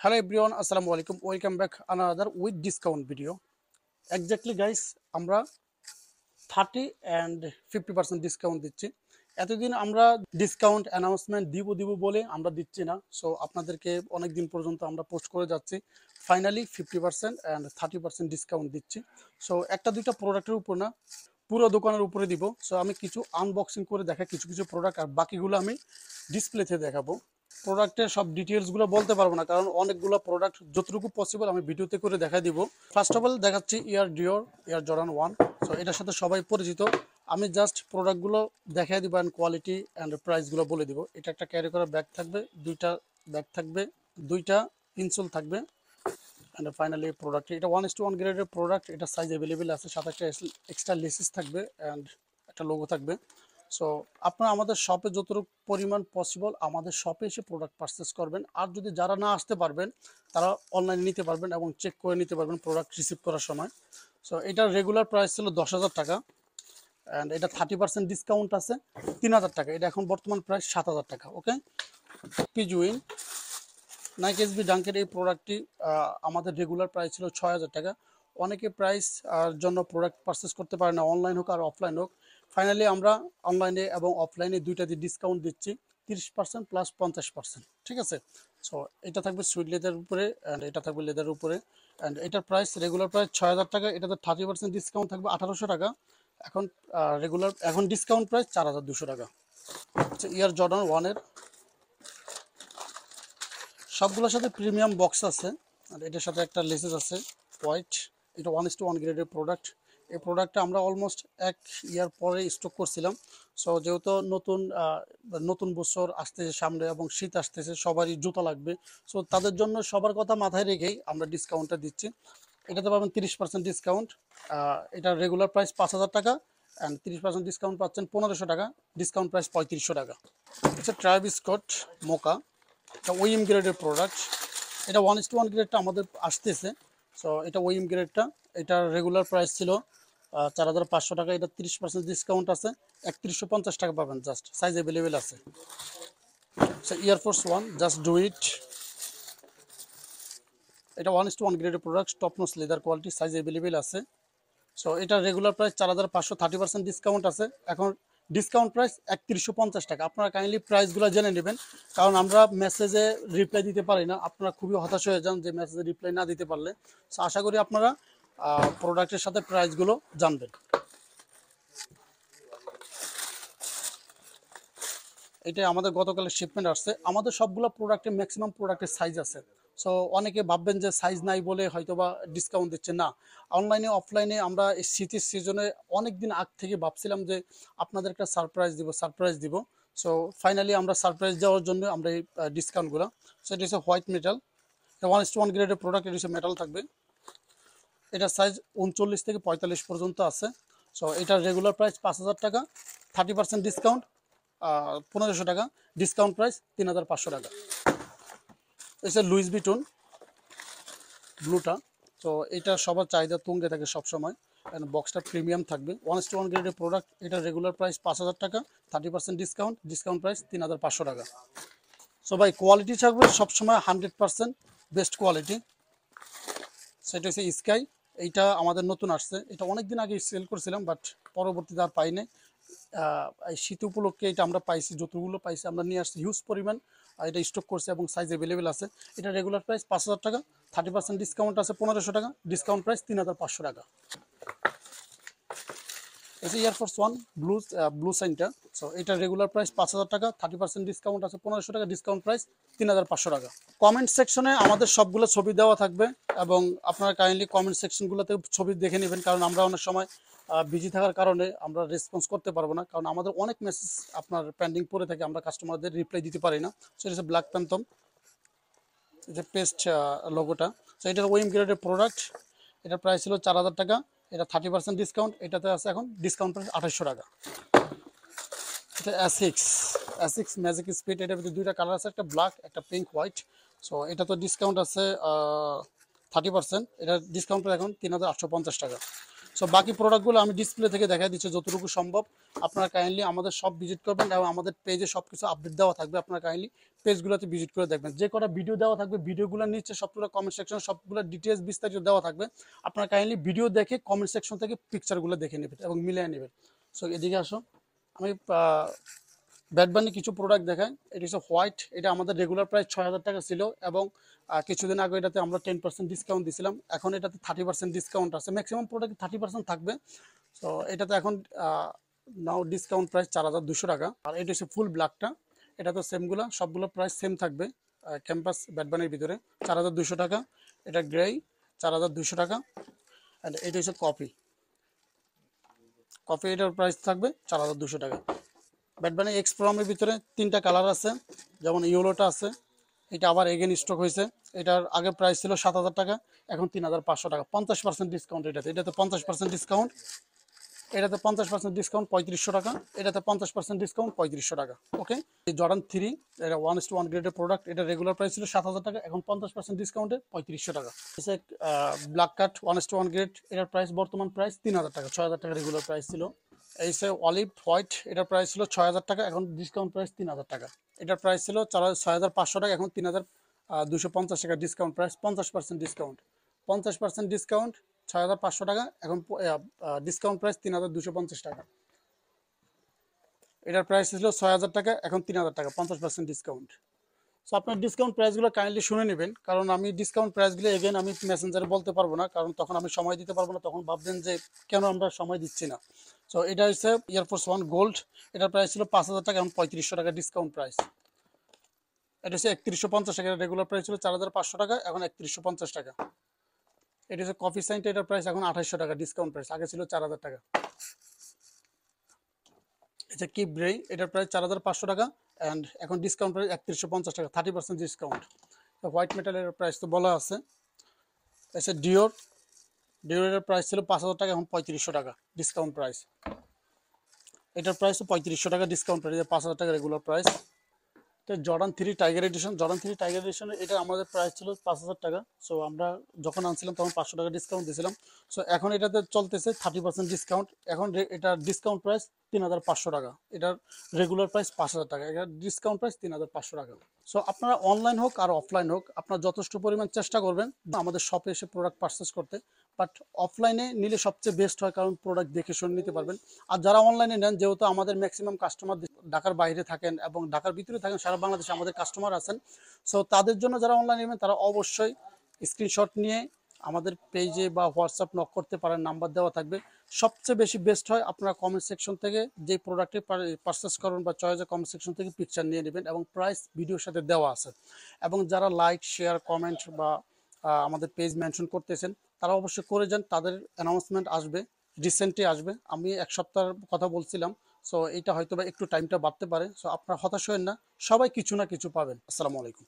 Hello everyone, assalamu alaikum. Welcome back another with discount video. Exactly guys, আমরা 30 and 50% discount দিচ্ছি। এতদিন আমরা discount announcement দিব বলে আমরা দিচ্ছি না। সো আপনাদেরকে অনেক দিন পর্যন্ত আমরা পোস্ট করে যাচ্ছি। ফাইনালি 50% and 30% ডিসকাউন্ট দিচ্ছি। সো একটা দুইটা প্রোডাক্টের উপর না, পুরো দোকানের উপরে দিব। সো আমি কিছু আনবক্সিং করে দেখা কিছু প্রোডাক্ট আর বাকিগুলো আমি ডিসপ্লেতে দেখাবো। প্রোডাক্টের সব ডিটেলসগুলো বলতে পারবো না, কারণ অনেকগুলো প্রোডাক্ট যতটুকু পসিবল আমি ভিডিওতে করে দেখা দিব। ফার্স্ট অফ অল দেখাচ্ছি এয়ার জর্ডান 1। সো এটার সাথে সবাই পরিচিত। আমি জাস্ট প্রোডাক্টগুলো দেখাই দিব অ্যান্ড কোয়ালিটি অ্যান্ড প্রাইসগুলো বলে দিব। এটা একটা ক্যারি করা ব্যাগ থাকবে, দুইটা ব্যাগ থাকবে, দুইটা ইনসোল থাকবে অ্যান্ড ফাইনালি প্রোডাক্ট এটা 1:1 গ্রেডের প্রোডাক্ট। এটা সাইজ অ্যাভেলেবেল আছে, সাথে একটা এক্সট্রা লেসিস থাকবে অ্যান্ড একটা লোগো থাকবে। সো আপনারা আমাদের শপে যতটুকু পরিমাণ পসিবল আমাদের শপে এসে প্রোডাক্ট পারচেস করবেন। আর যদি যারা না আসতে পারবেন তারা অনলাইনে নিতে পারবেন এবং চেক করে নিতে পারবেন প্রোডাক্ট রিসিভ করার সময়। সো এটার রেগুলার প্রাইস ছিল 10,000 টাকা অ্যান্ড এটা 30% ডিসকাউন্ট আছে 3,000 টাকা। এটা এখন বর্তমান প্রাইস 7,000 টাকা। ওকে, পিজুইন নাইক এসবি ডাঙ্কের এই প্রোডাক্টটি আমাদের রেগুলার প্রাইস ছিল 6,000 টাকা। অনেকে প্রাইস জন্য প্রোডাক্ট পারচেস করতে পারে না, অনলাইন হোক আর অফলাইন হোক। ফাইনালি আমরা অনলাইনে এবং অফলাইনে দুইটাতে ডিসকাউন্ট দিচ্ছি 30% প্লাস 50%। ঠিক আছে। সো এটা থাকবে সুইট লেদারের উপরে অ্যান্ড এটা থাকবে লেদারের উপরে অ্যান্ড এটার প্রাইস রেগুলার প্রাইস 6,000 টাকা। এটাতে 30% ডিসকাউন্ট থাকবে 1,800 টাকা। এখন ডিসকাউন্ট প্রাইস 4,200 টাকা। আচ্ছা, ইয়ার জর্ডান 1-এর সবগুলোর সাথে প্রিমিয়াম বক্স আছে আর এটার সাথে একটা লেসেস আছে হোয়াইট। এটা 1:1 গ্রেডের প্রোডাক্ট। এই প্রোডাক্টটা আমরা অলমোস্ট 1 ইয়ার পরে স্টক করছিলাম। সো যেহেতু নতুন বছর আসতেছে সামনে এবং শীত আসতেছে, সবারই জুতা লাগবে। সো তাদের জন্য সবার কথা মাথায় রেখেই আমরা ডিসকাউন্টটা দিচ্ছি। এটাতে পাবেন 30% ডিসকাউন্ট। এটার রেগুলার প্রাইস 5,000 টাকা অ্যান্ড 30% ডিসকাউন্ট পাচ্ছেন 1,500 টাকা। ডিসকাউন্ট প্রাইস 3,500 টাকা। আচ্ছা, ট্রাভিস স্কট মোকা, এটা ওএম গ্রেডের প্রোডাক্ট। এটা 1:1 গ্রেডটা আমাদের আসতেছে। সো এটা ওএম গ্রেডটা। এটার রেগুলার প্রাইস ছিল 4,500 টাকা। এটা 30% ডিসকাউন্ট আছে, 3,150 টাকা পাবেন। জাস্ট সাইজ অ্যাভেলেবেল আছে। So Air Force 1 just do it. এটা 1:1 গ্রেডের product, top notch leather quality, size available আছে। সো এটা রেগুলার প্রাইস 4,500, 30% ডিসকাউন্ট আছে। এখন ডিসকাউন্ট প্রাইস 3,150 টাকা। আপনারা কাইন্ডলি প্রাইসগুলো জেনে নেবেন, কারণ আমরা মেসেজে রিপ্লাই দিতে পারি না। আপনারা খুবই হতাশ হয়ে যান যে মেসেজে রিপ্লাই না দিতে পারলে। সো আশা করি আপনারা প্রোডাক্টের সাথে প্রাইসগুলো জানবেন। এটা আমাদের গতকালের শিপমেন্ট আসছে। আমাদের সবগুলো প্রোডাক্টে ম্যাক্সিমাম প্রোডাক্টের সাইজ আছে। সো অনেকে ভাববেন যে সাইজ নাই বলে হয়তোবা ডিসকাউন্ট দিচ্ছে না। অনলাইনে অফলাইনে আমরা এই শীতের সিজনে অনেক দিন আগ থেকে ভাবছিলাম যে আপনাদের একটা সারপ্রাইজ দিব। সো ফাইনালি আমরা সারপ্রাইজ দেওয়ার জন্য আমরা এই ডিসকাউন্টগুলো। সো এটা হচ্ছে হোয়াইট মেটাল, এটা 1:1 গ্রেডের প্রোডাক্ট। এটা হচ্ছে মেটাল থাকবে। এটা সাইজ 39 থেকে 45 পর্যন্ত আছে। সো এটার রেগুলার প্রাইস 5,000 টাকা, 30% ডিসকাউন্ট 1,500 টাকা। ডিসকাউন্ট প্রাইস 3,500 টাকা। এসে লুইস ভিটন ব্লুটা। তো এটা সবার চাহিদা তুঙ্গে থাকে সবসময়। বক্সটা প্রিমিয়াম থাকবে, 1:1 গ্রেডের প্রোডাক্ট। এটা রেগুলার প্রাইস 5,000 টাকা, 30% ডিসকাউন্ট প্রাইস 3,500 টাকা। সো ভাই কোয়ালিটি থাকবে সবসময় 100% বেস্ট কোয়ালিটি। সেটা হচ্ছে স্কাই। এইটা আমাদের নতুন আসছে। এটা অনেক দিন আগে সেল করছিলাম, বাট পরবর্তীতে আর পাই নাই। এই শীত উপলক্ষে এটা আমরা পাইছি, যতগুলো পাইছি আমরা নিয়ে আসছি হিউজ পরিমাণ। এটা স্টক করছে এবং সাইজ অ্যাভেলেবেল আছে। এটা রেগুলার প্রাইস 5,000 টাকা, 30% ডিসকাউন্ট আছে 1,500 টাকা। ডিসকাউন্ট প্রাইস 3,500 টাকা। এটা এয়ারফোর্স 1 ব্লু সাইনটা। সো এটা রেগুলার প্রাইস 5,000 টাকা, 30% ডিসকাউন্ট আছে 1,500 টাকা। ডিসকাউন্ট প্রাইস 3,500 টাকা। কমেন্ট সেকশনে আমাদের সবগুলো ছবি দেওয়া থাকবে এবং আপনারা কাইন্ডলি কমেন্ট সেকশনগুলোতে ছবি দেখে নেবেন, কারণ আমরা অনেক সময় বিজি থাকার কারণে আমরা রেসপন্স করতে পারবো না, কারণ আমাদের অনেক মেসেজ আপনার পেন্ডিং পড়ে থাকে, আমরা কাস্টমারদের রিপ্লাই দিতে পারি না। সো এটা হচ্ছে ব্ল্যাক প্যান্থম, যে পেস্ট লোগোটা। সো এটার ওএম গ্রেডের প্রোডাক্ট। এটার প্রাইস ছিল 4,000 টাকা। এটা 30% ডিসকাউন্ট। এটাতে আছে এখন ডিসকাউন্ট প্রাইস 2,800 টাকা। এটা অ্যাসিক্স ম্যাজিক স্পিড। এটার ভিতরে দুইটা কালার আছে, একটা ব্ল্যাক একটা পিঙ্ক হোয়াইট। সো এটা তো ডিসকাউন্ট আছে 30%। এটার ডিসকাউন্ট এখন 3,850 টাকা। সো বাকি প্রোডাক্টগুলো আমি ডিসপ্লে থেকে দেখা দিচ্ছি যতটুকু সম্ভব। আপনারা কাইন্ডলি আমাদের সব ভিজিট করবেন এবং আমাদের পেজে সব কিছু আপডেট দেওয়া থাকবে। আপনারা কাইন্ডলি পেজগুলোতে ভিজিট করে দেখবেন। যে কটা ভিডিও দেওয়া থাকবে ভিডিওগুলোর নিচে সবগুলো কমেন্ট সেকশনে সবগুলো ডিটেলস বিস্তারিত দেওয়া থাকবে। আপনারা কাইন্ডলি ভিডিও দেখে কমেন্ট সেকশন থেকে পিকচারগুলো দেখে নেবেন এবং মিলিয়ে নেবেন। সো এদিকে আসো, আমি ব্যাড বানি কিছু প্রোডাক্ট দেখাই। এটি হচ্ছে হোয়াইট, এটা আমাদের রেগুলার প্রাইস ৬,০০০ টাকা ছিল এবং কিছুদিন আগে এটাতে আমরা 10% ডিসকাউন্ট দিয়েছিলাম। এখন এটাতে 30% ডিসকাউন্ট আছে, ম্যাক্সিমাম প্রোডাক্টে 30% থাকবে। সো এটাতে এখন নাও ডিসকাউন্ট প্রাইস ৪,২০০ টাকা। আর এটা হচ্ছে ফুল ব্ল্যাকটা, এটা তো সেমগুলো সবগুলো প্রাইস সেম থাকবে ক্যাম্পাস ব্যাড বানির ভিতরে ৪,২০০ টাকা। এটা গ্রে ৪,২০০ টাকা। অ্যান্ড এটা হচ্ছে কফি, এটার প্রাইস থাকবে ৪,২০০ টাকা। ব্যাড বানি এক্স প্রোমের ভিতরে 3টা কালার আছে, যেমন ইয়েলোটা আছে, এটা আবার এগেন স্টক হয়েছে। এটার আগে প্রাইস ছিল ৭,০০০ টাকা, এখন ৩,৫০০ টাকা, 50% ডিসকাউন্ট। এটাতে 50% ডিসকাউন্ট, এটাতে 50% ডিসকাউন্ট ৩৫০০ টাকা, এটাতে 50% ডিসকাউন্ট ৩৫০০ টাকা। ওকে, এই জর্ডান 3 এটা 1:1 গ্রেডের প্রোডাক্ট, এটা রেগুলার প্রাইস ছিল ৭,০০০ টাকা, এখন 50% ডিসকাউন্টে ৩৫০০ টাকা। ব্ল্যাক কাট 1:1 গ্রেড, এটার প্রাইস বর্তমান প্রাইস ৩,০০০ টাকা, ৬,০০০ টাকা রেগুলার প্রাইস ছিল। এই সে অলিভ হোয়াইট, এটার প্রাইস ছিল ৬,০০০ টাকা, এখন ডিসকাউন্ট প্রাইস ৩,০০০ টাকা। এটার প্রাইস ছিল ৬,৫০০ টাকা, এখন ৩,২৫০ টাকা ডিসকাউন্ট প্রাইস, 50% ডিসকাউন্ট। 50% ডিসকাউন্ট ৬,৫০০ টাকা, এখন ডিসকাউন্ট প্রাইস ৩,২৫০ টাকা। এটার প্রাইস ছিল ৬,০০০ টাকা, এখন ৩,০০০ টাকা, 50% ডিসকাউন্ট। সো আপনার ডিসকাউন্ট প্রাইসগুলো কাইন্ডলি শুনে নেবেন, কারণ আমি ডিসকাউন্ট প্রাইসগুলো এগেন আমি মেসেঞ্জারে বলতে পারবো না, কারণ তখন আমি সময় দিতে পারবো না, তখন ভাববেন যে কেন আমরা সময় দিচ্ছি না। সো এটা হচ্ছে এয়ারফোর্স 1 গোল্ড, এটার প্রাইস ছিল ৫,০০০ টাকা, এখন ৩৫০০ টাকা ডিসকাউন্ট প্রাইস। এটা হচ্ছে ৩১৫০ টাকা, রেগুলার প্রাইস ছিল ৪,৫০০ টাকা, এখন ৩১৫০ টাকা। এটা হচ্ছে কফি সাইন্ট, এটার প্রাইস এখন ২৮০০ টাকা ডিসকাউন্ট প্রাইস, আগে ছিল ৪,০০০ টাকা। এটা কিপ গ্রে, এটার প্রাইস ৪,৫০০ টাকা অ্যান্ড এখন ডিসকাউন্ট প্রাইস ৩১৫০ টাকা, 30% ডিসকাউন্ট। হোয়াইট মেটালের প্রাইস তো বলা আছে। এসে ডিওরের প্রাইস ছিল ৫,০০০ টাকা, এখন ৩৫০০ টাকা ডিসকাউন্ট প্রাইস। এটার প্রাইস ৩৫০০ টাকা ডিসকাউন্ট প্রাইস, ৫,০০০ টাকা রেগুলার প্রাইস। এটা জর্ডান 3 টাইগার এডিশন, এটা আমাদের প্রাইস ছিল ৫,০০০ টাকা। সো আমরা যখন আনছিলাম তখন ৫০০ টাকা ডিসকাউন্ট দিয়েছিলাম। সো এখন এটাতে চলতেছে 30% ডিসকাউন্ট, এখন এটার ডিসকাউন্ট প্রাইস ৩,৫০০ টাকা, এটার রেগুলার প্রাইস ৫,০০০ টাকা, এটার ডিসকাউন্ট প্রাইস ৩,৫০০ টাকা। সো আপনারা অনলাইন হোক আর অফলাইন হোক, আপনারা যথেষ্ট পরিমাণ চেষ্টা করবেন আমাদের শপে এসে প্রোডাক্ট পারচেস করতে, বাট অফলাইনে নিলে সবচেয়ে বেস্ট হয়, কারণ প্রোডাক্ট দেখে শুনে নিতে পারবেন। আর যারা অনলাইনে নেন, যেহেতু আমাদের ম্যাক্সিমাম কাস্টমার ঢাকার বাইরে থাকেন এবং ঢাকার ভিতরে থাকেন, সারা বাংলাদেশে আমাদের কাস্টমার আছেন। সো তাদের জন্য যারা অনলাইনে নেবেন, তারা অবশ্যই স্ক্রিনশট নিয়ে আমাদের পেজে বা হোয়াটসঅ্যাপ নক করতে পারেন, নাম্বার দেওয়া থাকবে। সবচেয়ে বেশি বেস্ট হয় আপনারা কমেন্ট সেকশন থেকে যে প্রোডাক্টে পারচেস করুন বা চয়েসে কমেন্ট সেকশন থেকে পিকচার নিয়ে নেবেন এবং প্রাইস ভিডিওর সাথে দেওয়া আছে। এবং যারা লাইক শেয়ার কমেন্ট বা আমাদের পেজ মেনশন করতেছেন, তারা অবশ্যই করে যান, তাদের অ্যানাউন্সমেন্ট আসবে, রিসেন্টলি আসবে। আমি ১ সপ্তাহের কথা বলছিলাম, সো এটা হয়তো বা একটু টাইমটা বাড়তে পারে। সো আপনারা হতাশ হবেন না, সবাই কিছু না কিছু পাবেন। আসসালামু আলাইকুম।